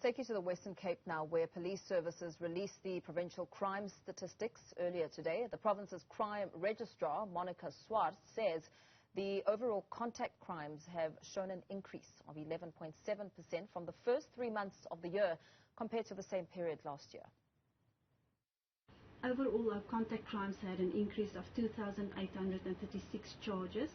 take you to the Western Cape now, where police services released the provincial crime statistics earlier today. The province's Crime Registrar, Swarts, says the overall contact crimes have shown an increase of 11.7% from the first 3 months of the year compared to the same period last year. Overall, our contact crimes had an increase of 2,836 charges,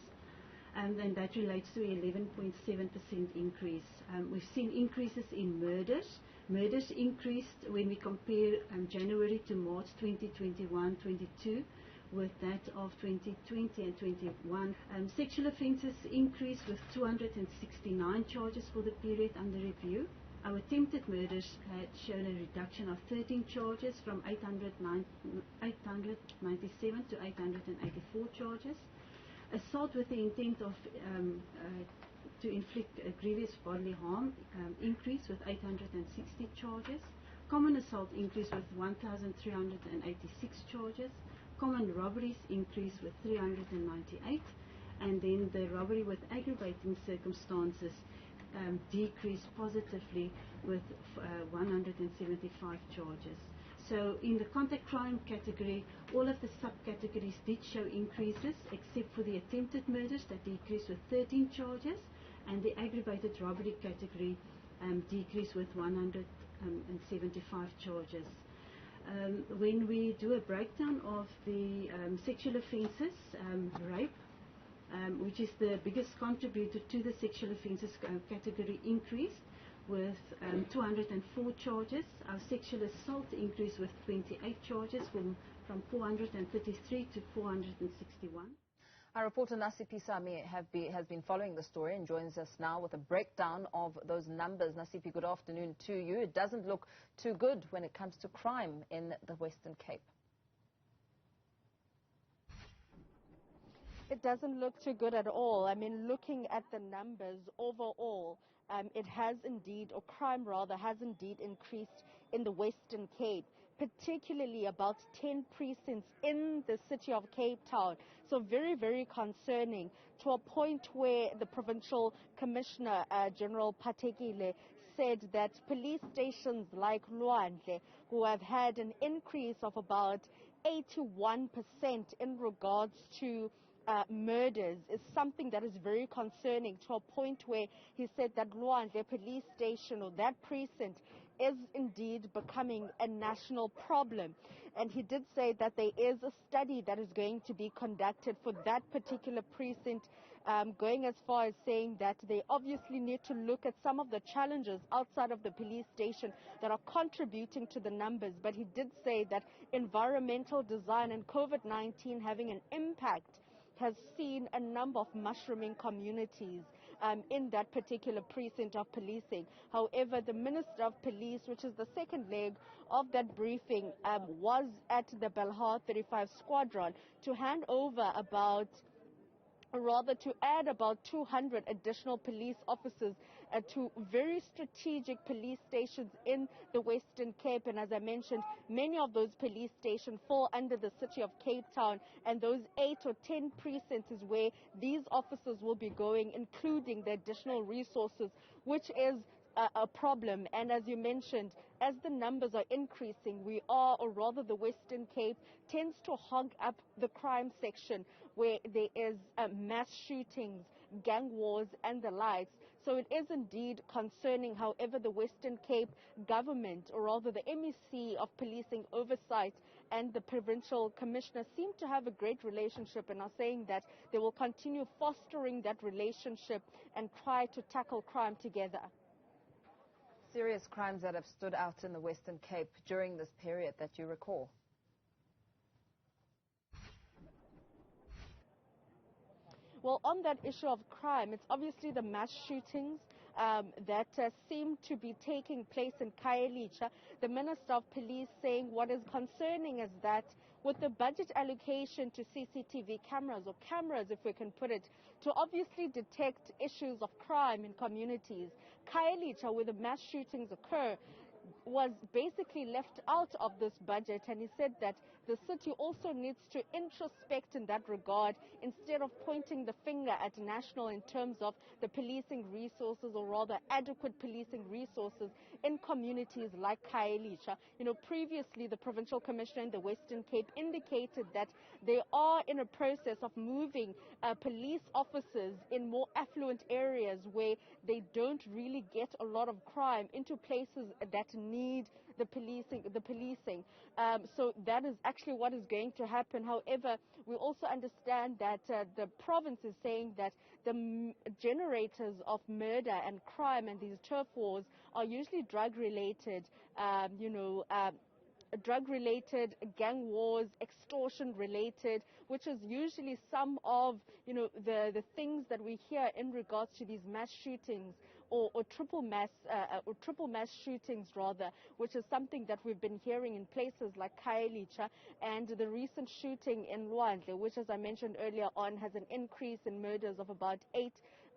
and then that relates to 11.7% increase. We've seen increases in murders. Murders increased when we compare January to March 2021-22 with that of 2020 and 21. Sexual offences increased with 269 charges for the period under review. Our attempted murders had shown a reduction of 13 charges from 897 to 884 charges. Assault with the intent of to inflict a grievous bodily harm increased with 860 charges. Common assault increased with 1,386 charges. Common robberies increased with 398. And then the robbery with aggravating circumstances decreased positively with 175 charges. So in the contact crime category, all of the subcategories did show increases except for the attempted murders that decreased with 13 charges, and the aggravated robbery category decreased with 175 charges. When we do a breakdown of the sexual offences, rape, which is the biggest contributor to the sexual offences category, increased with 204 charges. Our sexual assault increased with 28 charges from 433 to 461. Our reporter Nasiphi has been following the story and joins us now with a breakdown of those numbers. Nasiphi, good afternoon to you. It doesn't look too good when it comes to crime in the Western Cape. It doesn't look too good at all. I mean, looking at the numbers overall, it has indeed, or crime rather, has indeed increased in the Western Cape, particularly about 10 precincts in the city of Cape Town. So very, very concerning, to a point where the Provincial Commissioner, General Patekile, said that police stations like Luandle, who have had an increase of about 81% in regards to murders, is something that is very concerning, to a point where he said that Luandle police station, or that precinct, is indeed becoming a national problem. And he did say that there is a study that is going to be conducted for that particular precinct, going as far as saying that they obviously need to look at some of the challenges outside of the police station that are contributing to the numbers. But he did say that environmental design and COVID-19 having an impact has seen a number of mushrooming communities in that particular precinct of policing. However, the Minister of Police, which is the second leg of that briefing, was at the Belhar 35 Squadron to hand over to add about 200 additional police officers to very strategic police stations in the Western Cape. And as I mentioned, many of those police stations fall under the city of Cape Town, and those 8 or 10 precincts is where these officers will be going, including the additional resources, which is a problem. And as you mentioned, as the numbers are increasing, the Western Cape tends to hog up the crime section, where there is mass shootings, gang wars and the likes. So it is indeed concerning. However, the Western Cape government, or rather the MEC of Policing Oversight and the Provincial Commissioner, seem to have a great relationship and are saying that they will continue fostering that relationship and try to tackle crime together. Serious crimes that have stood out in the Western Cape during this period that you recall? Well, on that issue of crime, it's obviously the mass shootings that seem to be taking place in Khayelitsha. The Minister of Police saying what is concerning is that with the budget allocation to CCTV cameras, or cameras if we can put it, to obviously detect issues of crime in communities, Khayelitsha, where the mass shootings occur, was basically left out of this budget, and he said that the city also needs to introspect in that regard instead of pointing the finger at national in terms of the policing resources, or rather adequate policing resources in communities like Khayelitsha. You know, previously the Provincial Commissioner in the Western Cape indicated that they are in a process of moving police officers in more affluent areas where they don't really get a lot of crime into places that need the policing. So that is actually what is going to happen. However, we also understand that the province is saying that the generators of murder and crime and these turf wars are usually drug-related, drug-related, gang wars, extortion-related, which is usually some of, the things that we hear in regards to these mass shootings or triple mass shootings rather, which is something that we've been hearing in places like Khayelitsha, and the recent shooting in Lwandle, which, as I mentioned earlier on, has an increase in murders of about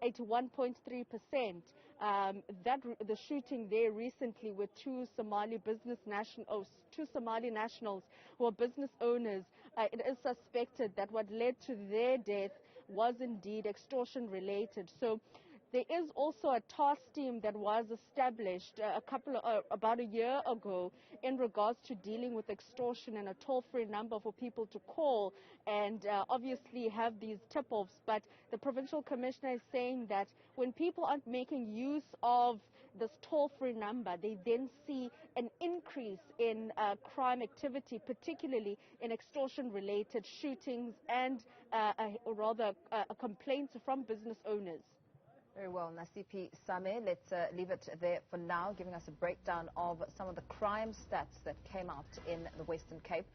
81.3%. The shooting there recently with two Somali nationals who are business owners. It is suspected that what led to their death was indeed extortion related. So there is also a task team that was established about a year ago in regards to dealing with extortion, and a toll-free number for people to call and obviously have these tip-offs. But the Provincial Commissioner is saying that when people aren't making use of this toll-free number, they then see an increase in crime activity, particularly in extortion-related shootings and complaints from business owners. Very well, Nasiphi Same. Let's leave it there for now, giving us a breakdown of some of the crime stats that came out in the Western Cape.